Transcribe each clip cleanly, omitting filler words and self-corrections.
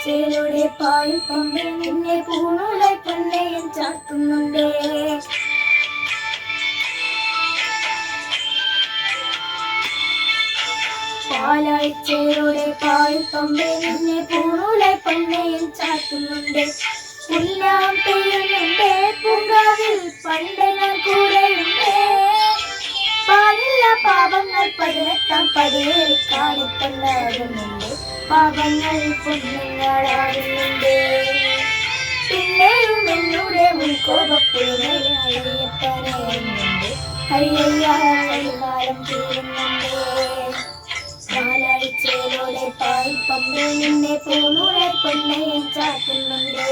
പാലാച്ചേരുടെ പായും പമ്പേ നിന്നെ പൂണൂലായി പൊന്നയൻ ചാർത്തുന്നുണ്ടേ. പാലാച്ചേരുടെ പായും പമ്പേ നിന്നെ പൂണൂലായി പൊന്നയൻ ചാർത്തുന്നുണ്ട്. പുല്ലാം പെയ്യുന്നുണ്ട് പൂങ്കാവിൽ പണ്ട് ഞാൻ കൂടെയുണ്ട്. പാലില്ല പാപങ്ങൾ 18 പടിയേറി കാണിപ്പണ്ടാകുന്നുണ്ട്. പാപങ്ങൾ പുണ്യങ്ങളാകുന്നുണ്ട്. പിന്നെയും എന്നൂടെ മുൻകോപപ്പുഴമേലെ അയ്യപ്പനയുന്നുണ്ട്. അയ്യയ്യാലും തീരുന്നുണ്ട്. പാലാഴ്ചയിലൂടെ പായി പമ്പേ നിന്നെ പൂണൂലെ പൊന്നയൻ ചാറ്റുന്നുണ്ട്.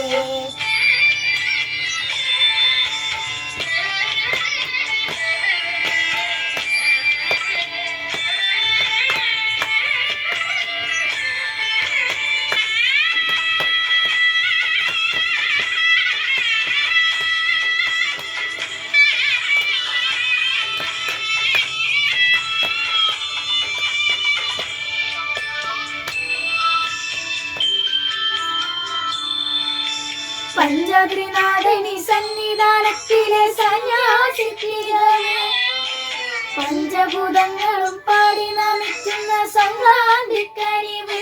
പഞ്ചാദ്രിനാഥനി സന്നിധാനത്തിലെ സന്യാസിനികളെ പഞ്ചഭൂതങ്ങളും പാടി നമിക്കുന്ന സംക്രാന്തിക്കരിവ്.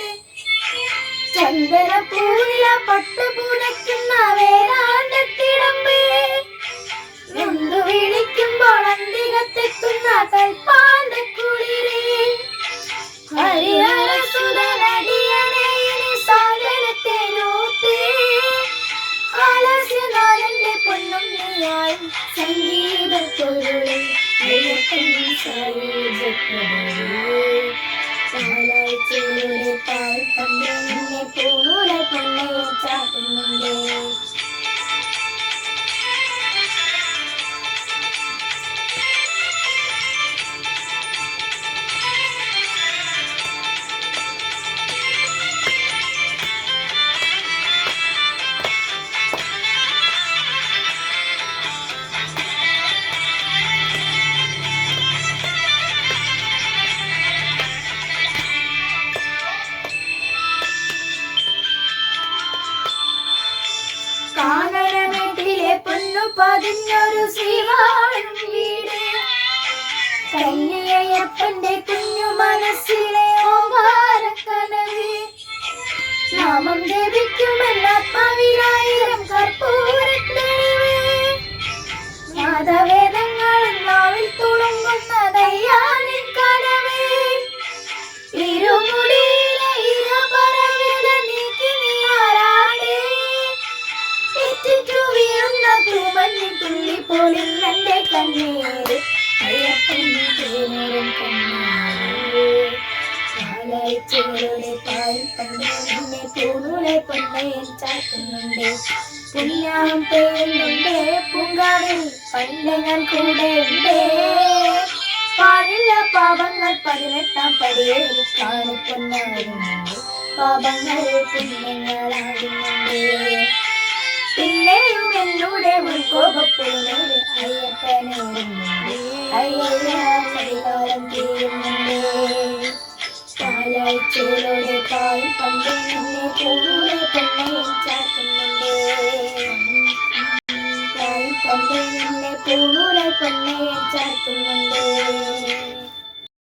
ചന്ദനപ്പൂവില പട്ടുപുതയ്ക്കുന്ന വേദാന്തത്തിടമ്പ്. നൊന്തു വിളിക്കുമ്പോൾ അന്തികത്തെത്തുന്ന കൽപ്പാന്തക്കുളിരേ. ഹരിഹരസുതനടിയനെ ഇനി സാഗരത്തെ നോട്ടേ. ആലസ്യനാഥന്റെ പൊന്നും നീയായി സംഗീതത്തൊരുളി അയ്യപ്പൻ പാലാഴ്ചയിലൂടെ പാൽ പമ്പേ നിന്നെ പൂണൂലെ പൊന്നയൻ ചാറ്റുന്നുണ്ട്. കാനനമേട്ടിലെ പൊന്നു പതിഞ്ഞൊരു ശ്രീവാഴും വീട്. കന്യയ്യപ്പന്റെ കുഞ്ഞു മനസ്സിലെ ഓങ്കാരക്കനവ്. നാമം ജപിക്കുമെന്നാത്മാവിലായിരം കർപ്പൂരത്തെളിവ്. നാദവേദങ്ങളും നാവിൽ തുളുമ്പുന്നതയ്യാനിൻ കനവ്. ഇരുമുടിയിലെ ഇരപരവിത നീക്കി നീ ആരാടേ. വീഴുന്ന തൂമഞ്ഞി തുള്ളി പോലിന്നെ കണ്ണീര് അയ്യപ്പൻ തേനേറും കണ്ണീര്. പാലാഴ്ചയുടെ പാൽ പമ്പേ നിന്നെ പൂണൂലെ പൊന്നയൻ ചാറ്റുന്നുണ്ട്. പുണ്യം പെയ്യുന്നുണ്ട് പൂങ്കാവിൽ പണ്ട് ഞാൻ കൂടെയുണ്ട്. പാലില്ല പാപങ്ങൾ 18 പടിയേറി കാണിപ്പൊന്നാകുന്നുണ്ട്. പാപങ്ങൾ പുണ്യങ്ങളാകുന്നുണ്ട്. പിന്നെയും എന്നൂടെ മുൻകോപപ്പുഴമേലെ അയ്യപ്പനയുന്നുണ്ട്. അയ്യയ്യാലും തീരുന്നുണ്ട്. പാലാഴ്ചയിലൂടെ പാൽ പമ്പേ നിന്നെ പൂണൂലെ പൊന്നയൻ ചാറ്റുന്നുണ്ട്. പാൽ പമ്പേ നിന്നെ പൂണൂലെ പൊന്നയൻ ചാറ്റുന്നുണ്ട്.